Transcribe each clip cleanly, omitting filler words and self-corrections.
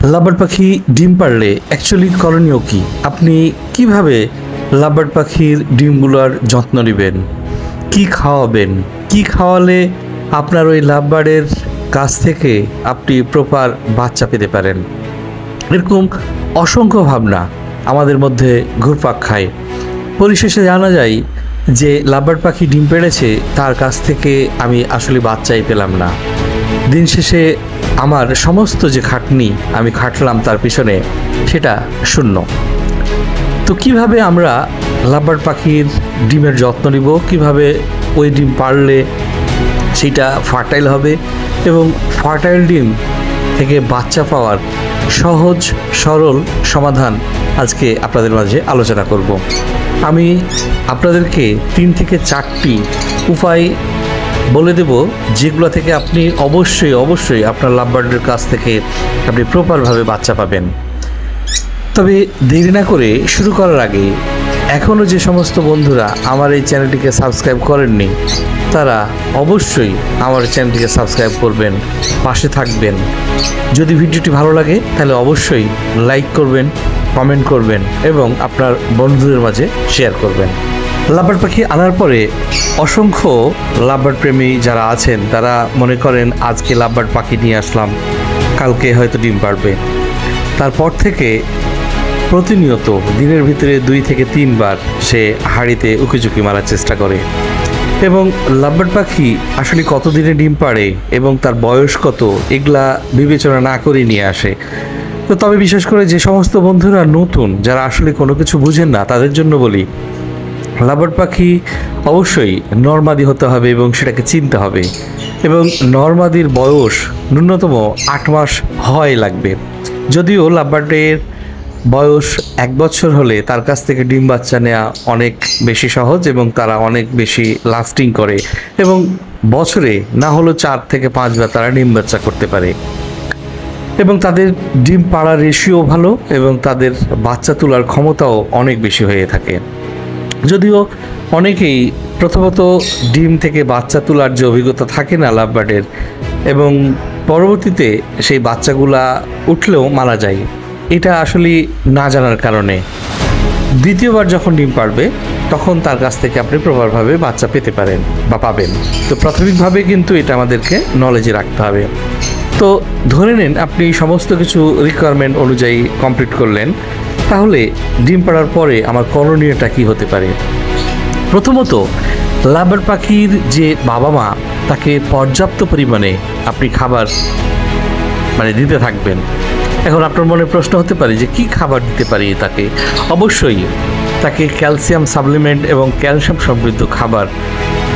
Lovebird পাখি ডিম পারলে অ্যাকচুয়ালি করণীয় কি? আপনি কিভাবে লাভবার্ড পাখির ডিমগুলোর যত্ন নেবেন, কি খাওয়াবেন, কি খাওয়ালে আপনার ওই লাভবার্ডের কাছ থেকে আপনি প্রপার বাচ্চা পেতে পারেন। এরকম অসংখ্য ভাবনা আমাদের মধ্যে ঘুরপাক খায়। পরিশেষে জানা যায় যে লাভবার্ড পাখি ডিম পেড়েছে, তার কাছ থেকে আমি আসলে বাচ্চাই পেলাম না। দিন শেষে আমার সমস্ত যে খাটনি আমি খাটলাম তার পিছনে, সেটা শূন্য। তো কিভাবে আমরা লাভবার্ড পাখির ডিমের যত্ন নিব, কিভাবে ওই ডিম পারলে সেটা ফার্টাইল হবে এবং ফার্টাইল ডিম থেকে বাচ্চা পাওয়ার সহজ সরল সমাধান আজকে আপনাদের মাঝে আলোচনা করব। আমি আপনাদেরকে 3 থেকে 4টি উপায় বলে দেব, যেগুলো থেকে আপনি অবশ্যই আপনার লাভবার্ডের কাছ থেকে আপনি প্রপারভাবে বাচ্চা পাবেন। তবে দেরি না করে শুরু করার আগে এখনও যে সমস্ত বন্ধুরা আমার এই চ্যানেলটিকে সাবস্ক্রাইব করেননি, তারা অবশ্যই আমার চ্যানেলটিকে সাবস্ক্রাইব করবেন, পাশে থাকবেন। যদি ভিডিওটি ভালো লাগে তাহলে অবশ্যই লাইক করবেন, কমেন্ট করবেন এবং আপনার বন্ধুদের মাঝে শেয়ার করবেন। লাভবার্ড পাখি আনার পরে অসংখ্য লাভবার্ড প্রেমী যারা আছেন তারা মনে করেন আজকে লাভবার্ড পাখি নিয়ে আসলাম, কালকে হয়তো ডিম পারবে। তারপর থেকে প্রতিনিয়ত দিনের ভিতরে 2 থেকে 3 বার সে হাঁড়িতে উকিঝুঁকি মারার চেষ্টা করে। এবং লাভবার্ড পাখি আসলে কত দিনে ডিম পাড়ে এবং তার বয়স কত, এগুলা বিবেচনা না করে নিয়ে আসে। তো তবে বিশেষ করে যে সমস্ত বন্ধুরা নতুন, যারা আসলে কোনো কিছু বুঝেন না, তাদের জন্য বলি, লাভবার্ড পাখি অবশ্যই নরমাদি হতে হবে এবং সেটাকে চিনতে হবে। এবং নরমাদির বয়স ন্যূনতম 8 মাস হয় লাগবে। যদিও লাভবার্ডের বয়স 1 বছর হলে তার কাছ থেকে ডিম বাচ্চা নেওয়া অনেক বেশি সহজ এবং তারা অনেক বেশি লাস্টিং করে এবং বছরে না হলেও 4 থেকে 5 বার তারা ডিম বাচ্চা করতে পারে এবং তাদের ডিম পাড়ার রেশিও ভালো এবং তাদের বাচ্চা তোলার ক্ষমতাও অনেক বেশি হয়ে থাকে। যদিও অনেকেই প্রথমত ডিম থেকে বাচ্চা তোলার যে অভিজ্ঞতা থাকে না লাভবার্ডের, এবং পরবর্তীতে সেই বাচ্চাগুলা উঠলেও মারা যায়, এটা আসলে না জানার কারণে দ্বিতীয়বার যখন ডিম পারবে তখন তার কাছ থেকে আপনি প্রপারভাবে বাচ্চা পেতে পারেন বা পাবেন। তো প্রাথমিকভাবে কিন্তু এটা আমাদেরকে নলেজে রাখতে হবে। তো ধরে নেন আপনি সমস্ত কিছু রিকোয়ারমেন্ট অনুযায়ী কমপ্লিট করলেন, তাহলে ডিম পাড়ার পরে আমার করণীয়টা কী হতে পারে? প্রথমত, লাভবার্ড পাখির যে বাবা মা, তাকে পর্যাপ্ত পরিমাণে আপনি খাবার দিতে থাকবেন। এখন আপনার মনে প্রশ্ন হতে পারে যে কি খাবার দিতে পারি তাকে? অবশ্যই তাকে ক্যালসিয়াম সাপ্লিমেন্ট এবং ক্যালসিয়াম সমৃদ্ধ খাবার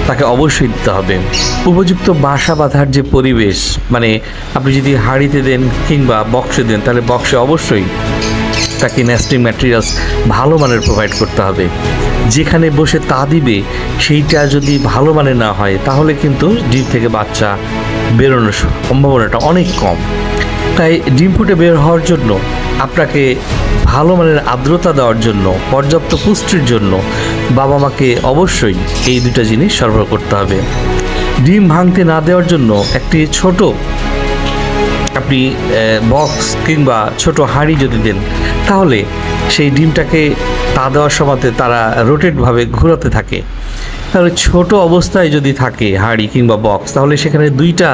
তাকে অবশ্যই দিতে হবে। উপযুক্ত বাসা বাঁধার যে পরিবেশ, আপনি যদি হাঁড়িতে দেন কিংবা বক্সে দেন, তাহলে বক্সে অবশ্যই তাকে নেস্টিং ম্যাটেরিয়ালস ভালো মানের প্রোভাইড করতে হবে। যেখানে বসে তা দিবে সেইটা যদি ভালো মানের না হয়, তাহলে কিন্তু ডিম থেকে বাচ্চা বেরোনোর সম্ভাবনাটা অনেক কম। তাই ডিম ফুটে বের হওয়ার জন্য আপনাকে ভালো মানের আর্দ্রতা দেওয়ার জন্য, পর্যাপ্ত পুষ্টির জন্য বাবা মাকে অবশ্যই এই 2টা জিনিস সরবরাহ করতে হবে। ডিম ভাঙতে না দেওয়ার জন্য একটি ছোট আপনি বক্স কিংবা ছোট হাঁড়ি যদি দেন, তাহলে সেই ডিমটাকে তা দেওয়ার সময় তারা রোটেটভাবে ঘোরাতে থাকে। তাহলে ছোট অবস্থায় যদি থাকে হাঁড়ি কিংবা বক্স, তাহলে সেখানে 2টা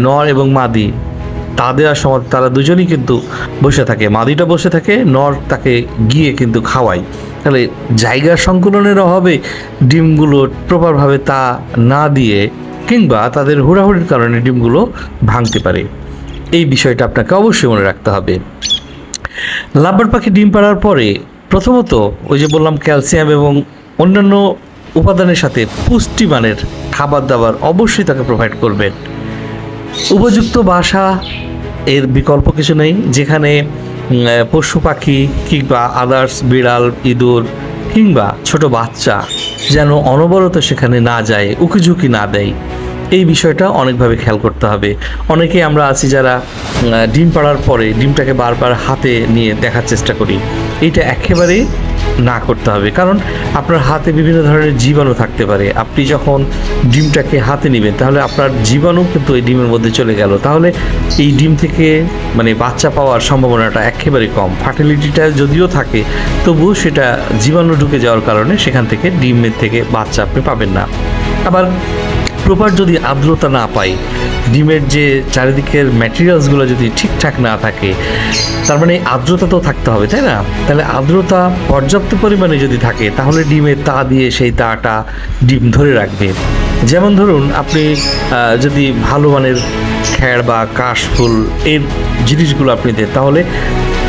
নর এবং মাদি তা দেওয়ার সময় তারা দুজনই কিন্তু বসে থাকে। মাদিটা বসে থাকে, নর তাকে গিয়ে কিন্তু খাওয়ায়। তাহলে জায়গার সংকুলনের অভাবে ডিমগুলো প্রপারভাবে তা না দিয়ে কিংবা তাদের হুড়াহুড়ির কারণে ডিমগুলো ভাঙতে পারে। এই বিষয়টা আপনাকে অবশ্যই মনে রাখতে হবে। লাভবার্ড পাখি ডিম পাড়ার পরে প্রথমত ওই যে বললাম ক্যালসিয়াম এবং অন্যান্য উপাদানের সাথে পুষ্টিমানের খাবার দাবার অবশ্যই তাকে প্রোভাইড করবেন। উপযুক্ত বাসা এর বিকল্প কিছু নেই, যেখানে পশু পাখি কিংবা আদার্স বিড়াল, ইঁদুর কিংবা ছোট বাচ্চা যেন অনবরত সেখানে না যায়, উকিঝুঁকি না দেয়। এই বিষয়টা অনেকভাবে খেয়াল করতে হবে। অনেকেই আমরা আছি যারা ডিম পাড়ার পরে ডিমটাকে বারবার হাতে নিয়ে দেখার চেষ্টা করি। এইটা একেবারেই না করতে হবে, কারণ আপনার হাতে বিভিন্ন ধরনের জীবাণু থাকতে পারে। আপনি যখন ডিমটাকে হাতে নেবেন তাহলে আপনার জীবাণু কিন্তু এই ডিমের মধ্যে চলে গেল, তাহলে এই ডিম থেকে মানে বাচ্চা পাওয়ার সম্ভাবনাটা একেবারে কম। ফার্টিলিটিটা যদিও থাকে তবুও সেটা জীবাণু ঢুকে যাওয়ার কারণে সেখান থেকে ডিমের থেকে বাচ্চা আপনি পাবেন না। আবার প্রপার যদি আর্দ্রতা না পাই, ডিমের যে চারিদিকের ম্যাটেরিয়ালসগুলো যদি ঠিকঠাক না থাকে, তার মানে আর্দ্রতা তো থাকতে হবে, তাই না? তাহলে আর্দ্রতা পর্যাপ্ত পরিমাণে যদি থাকে তাহলে ডিমের তা দিয়ে সেই তাটা ডিম ধরে রাখবে। যেমন ধরুন আপনি যদি ভালো মানের খ্যাড় বা কাশফুল এর জিনিসগুলো আপনি দেন, তাহলে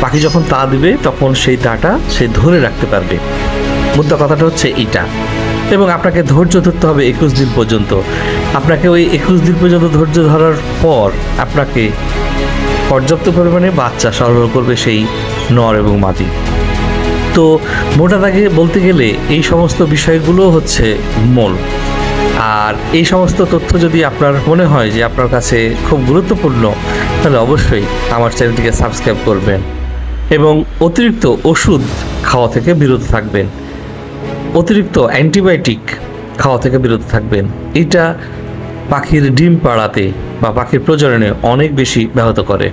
পাখি যখন তা দিবে তখন সেই তাটা সে ধরে রাখতে পারবে। মুদ্রা কথাটা হচ্ছে এইটা। এবং আপনাকে ধৈর্য ধরতে হবে 21 দিন পর্যন্ত। আপনাকে ওই 21 দিন পর্যন্ত ধৈর্য ধরার পর আপনাকে পর্যাপ্ত পরিমাণে বাচ্চা সরবরাহ করবে সেই নর এবং মাদি। তো মোটা দাগে বলতে গেলে এই সমস্ত বিষয়গুলো হচ্ছে মূল। আর এই সমস্ত তথ্য যদি আপনার মনে হয় যে আপনার কাছে খুব গুরুত্বপূর্ণ, তাহলে অবশ্যই আমার চ্যানেলটিকে সাবস্ক্রাইব করবেন এবং অতিরিক্ত ওষুধ খাওয়া থেকে বিরত থাকবেন, অতিরিক্ত অ্যান্টিবায়োটিক খাওয়া থেকে বিরত থাকবেন। এটা পাখির ডিম পাড়াতে বা পাখির প্রজননে অনেক বেশি ব্যাহত করে।